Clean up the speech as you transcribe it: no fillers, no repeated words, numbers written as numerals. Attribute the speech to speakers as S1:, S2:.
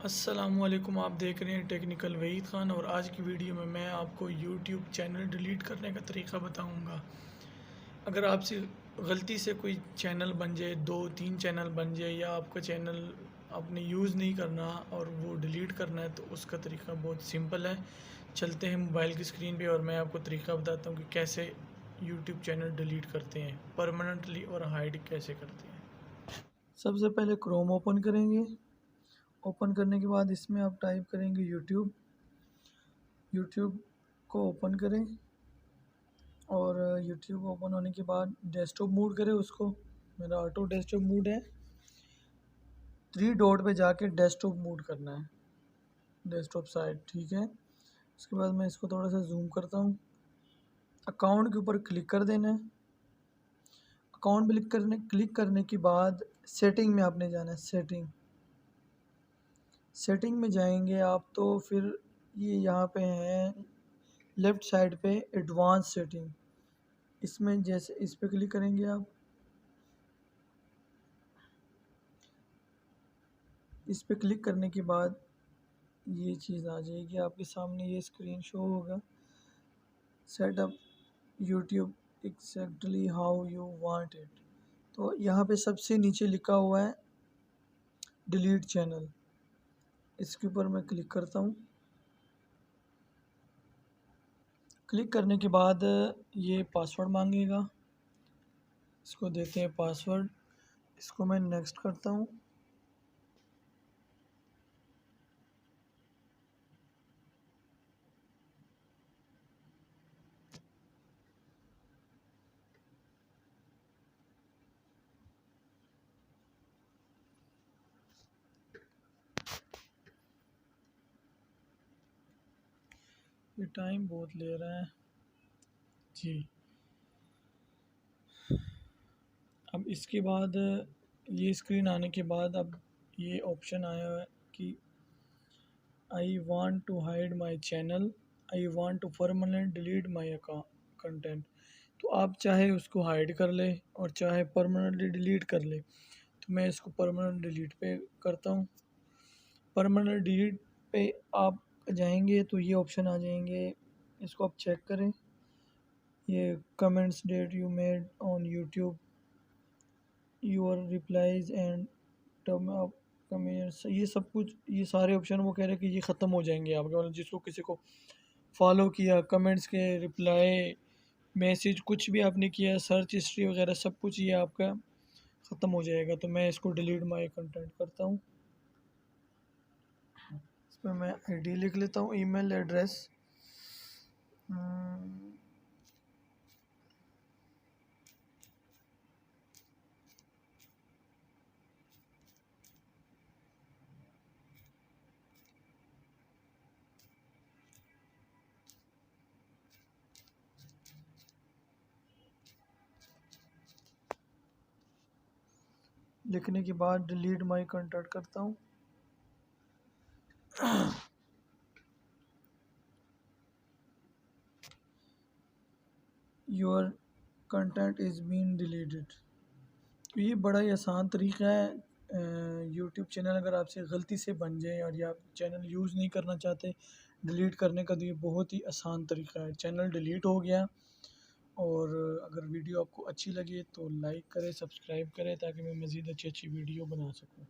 S1: अस्सलामुअलैकुम। आप देख रहे हैं टेक्निकल वहीद ख़ान और आज की वीडियो में मैं आपको यूट्यूब चैनल डिलीट करने का तरीका बताऊंगा। अगर आपसे गलती से कोई चैनल बन जाए, 2-3 चैनल बन जाए या आपका चैनल आपने यूज़ नहीं करना और वो डिलीट करना है, तो उसका तरीका बहुत सिंपल है। चलते हैं मोबाइल की स्क्रीन पे और मैं आपको तरीका बताता हूँ कि कैसे यूट्यूब चैनल डिलीट करते हैं परमानेंटली और हाइड कैसे करते हैं। सबसे पहले क्रोम ओपन करेंगे। ओपन करने के बाद इसमें आप टाइप करेंगे यूट्यूब। यूट्यूब को ओपन करें और यूट्यूब ओपन होने के बाद डेस्कटॉप मूड करें उसको। मेरा ऑटो डेस्कटॉप मूड है। 3 डॉट पे जाके डेस्कटॉप मूड करना है, डेस्कटॉप साइड, ठीक है। उसके बाद मैं इसको थोड़ा सा जूम करता हूँ। अकाउंट के ऊपर क्लिक कर देना है। अकाउंट पे क्लिक करने के बाद सेटिंग में आपने जाना है। सेटिंग में जाएंगे आप तो फिर ये यहाँ पे है लेफ़्ट साइड पे एडवांस सेटिंग। इसमें जैसे इस पे क्लिक करेंगे आप। इस पे क्लिक करने के बाद ये चीज़ आ जाएगी आपके सामने, ये स्क्रीन शो होगा। Setup YouTube exactly how you want it. तो यहाँ पे सबसे नीचे लिखा हुआ है डिलीट चैनल। इसके ऊपर मैं क्लिक करता हूँ। क्लिक करने के बाद ये पासवर्ड मांगेगा, इसको देते हैं पासवर्ड। इसको मैं नेक्स्ट करता हूँ। ये टाइम बहुत ले रहा है जी। अब इसके बाद ये स्क्रीन आने के बाद अब ये ऑप्शन आया है कि I want to hide my channel, I want to permanent delete my content. तो आप चाहे उसको हाइड कर ले और चाहे परमानेंटली डिलीट कर ले। तो मैं इसको परमानेंट डिलीट पे करता हूँ। परमानेंट डिलीट पे आप जाएंगे तो ये ऑप्शन आ जाएंगे, इसको आप चेक करें। ये comments that you made on YouTube, your replies and term of comments, ये सब कुछ, ये सारे ऑप्शन वो कह रहे हैं कि ये ख़त्म हो जाएंगे आपके। मतलब जिसको किसी को फॉलो किया, कमेंट्स के रिप्लाई, मैसेज कुछ भी आपने किया, सर्च हिस्ट्री वगैरह सब कुछ ये आपका ख़त्म हो जाएगा। तो मैं इसको डिलीट माय कंटेंट करता हूँ। इसमें मैं आईडी लिख लेता हूँ, ईमेल एड्रेस। लिखने के बाद डिलीट माय कंटेंट करता हूँ। Your content is been deleted. तो ये बड़ा ही आसान तरीका है। यूट्यूब चैनल अगर आपसे गलती से बन जाए और या आप चैनल यूज़ नहीं करना चाहते डिलीट करने का, तो ये बहुत ही आसान तरीका है। चैनल डिलीट हो गया। और अगर वीडियो आपको अच्छी लगी तो लाइक करें, सब्सक्राइब करें ताकि मैं मज़ीद अच्छी अच्छी वीडियो बना सकूँ।